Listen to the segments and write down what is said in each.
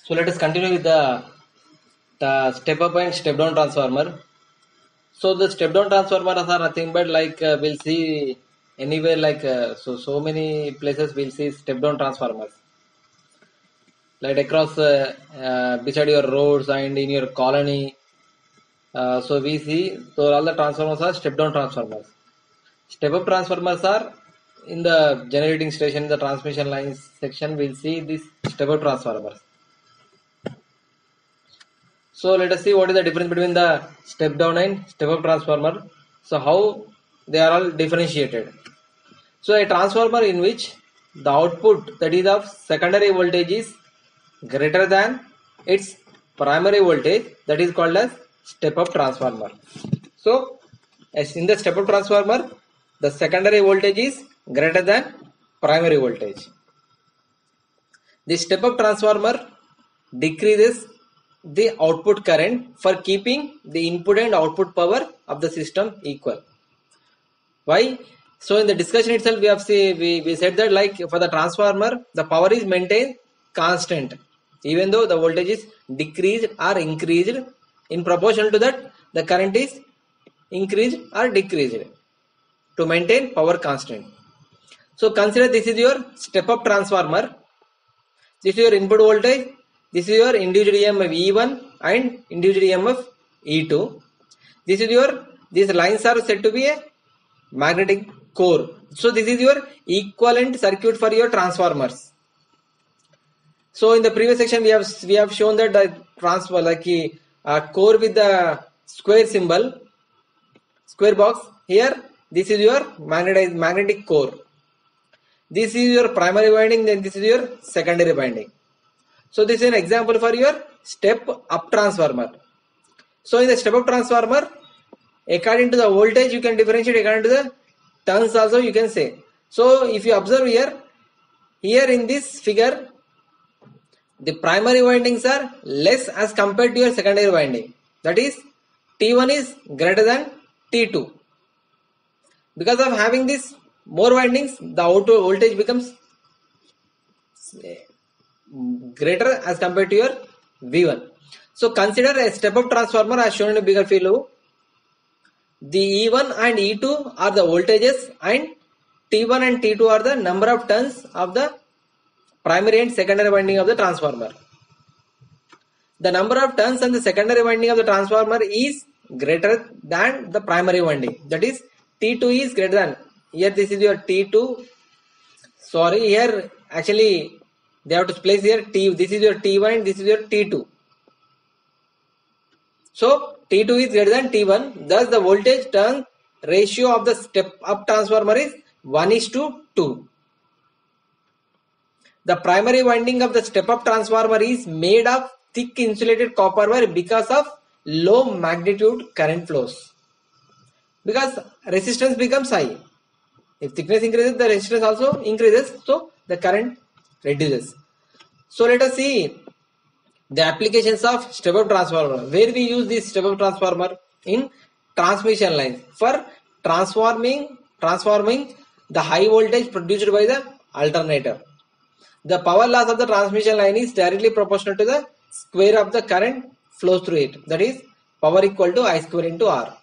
So let us continue with the step up and step down transformer. So the step down transformers are nothing but like we'll see anywhere like so many places we'll see step down transformers like across beside your roads and in your colony. So we see so all the transformers are step down transformers. Step up transformers are in the generating station, the transmission lines section. We'll see these step up transformers. So let us see what is the difference between the step down and step up transformer. So how they are all differentiated. So a transformer in which the output that is of secondary voltage is greater than its primary voltage, that is called as step up transformer. So as in the step up transformer, the secondary voltage is greater than primary voltage. The step up transformer decreases the output current for keeping the input and output power of the system equal. Why? So in the discussion itself we have we said that like for the transformer the power is maintained constant even though the voltage is decreased or increased. In proportion to that the current is increased or decreased to maintain power constant. So consider this is your step up transformer. This is your input voltage. This is your individual EMF E1 and individual EMF E2. This is your, these lines are said to be a magnetic core. So this is your equivalent circuit for your transformers. So in the previous section we have shown that the transformer like a core with the square symbol, square box. Here this is your magnetic core. This is your primary winding, then this is your secondary winding. So this is an example for your step up transformer. So in the step up transformer, according to the voltage you can differentiate, according to the turns also you can say. So if you observe here in this figure, the primary windings are less as compared to your secondary winding. That is T1 is greater than T2. Because of having this more windings, the output voltage becomes greater as compared to your V1. So consider a step up transformer as shown in a bigger figure. The E1 and E2 are the voltages and T1 and T2 are the number of turns of the primary and secondary winding of the transformer. The number of turns and the secondary winding of the transformer is greater than the primary winding. That is T2 is greater than. Here this is your T2. Sorry, here actually they have to place here T. This is your T1, this is your T2. So T2 is greater than T1. Thus the voltage turn ratio of the step up transformer is 1:2. The primary winding of the step up transformer is made of thick insulated copper wire because of low magnitude current flows. Because resistance becomes high. If thickness increases, the resistance also increases, so the current reduces. So let us see the applications of step up transformer. Where we use this step up transformer? In transmission lines for transforming the high voltage produced by the alternator. The power loss of the transmission line is directly proportional to the square of the current flows through it. That is power equal to I square into R.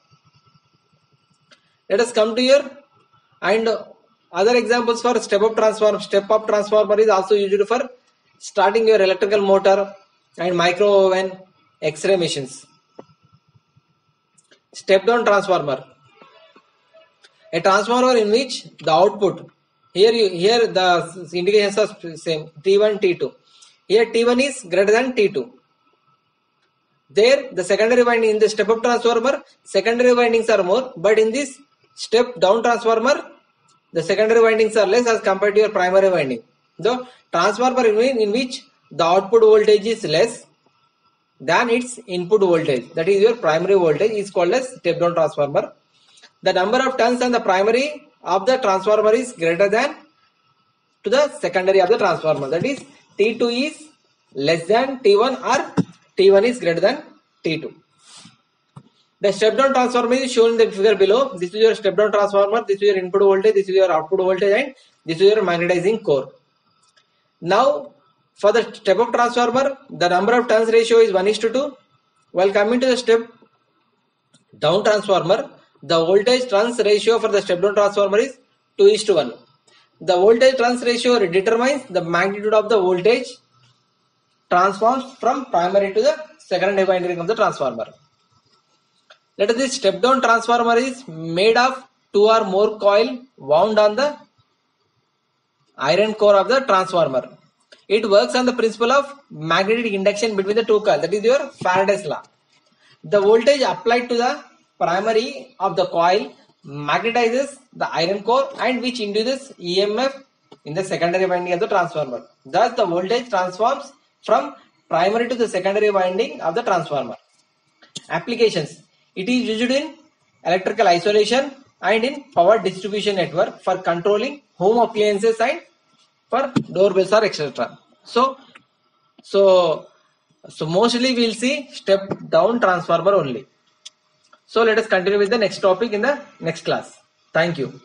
Let us come to here, and other examples for step up transformer is also used for starting your electrical motor and micro oven, X-ray machines. Step down transformer, a transformer in which the output here the indications are same T1 T2. Here T1 is greater than T2. There the secondary winding in the step up transformer, secondary windings are more, but in this step down transformer the secondary windings are less as compared to your primary winding. The transformer in which the output voltage is less than its input voltage, that is your primary voltage, is called as step down transformer. The number of turns on the primary of the transformer is greater than to the secondary of the transformer, that is T2 is less than T1 or T1 is greater than T2. The step down transformer is shown in the figure below. This is your step down transformer, this is your input voltage, this is your output voltage, and this is your magnetizing core. Now For the step-up transformer, the number of turns ratio is 1:2. While coming to the step-down transformer, the voltage turns ratio for the step-down transformer is 2:1. The voltage turns ratio determines the magnitude of the voltage transforms from primary to the secondary winding of the transformer. Let us this step-down transformer is made of 2 or more coil wound on the iron core of the transformer. It works on the principle of magnetic induction between the two coils. That is your Faraday's law. The voltage applied to the primary of the coil magnetizes the iron core and which induces EMF in the secondary winding of the transformer. Thus, the voltage transforms from primary to the secondary winding of the transformer. Applications. It is used in electrical isolation and in power distribution network for controlling home appliances and for doorbells or etc. So mostly we'll see step down transformer only. So let us continue with the next topic in the next class. Thank you.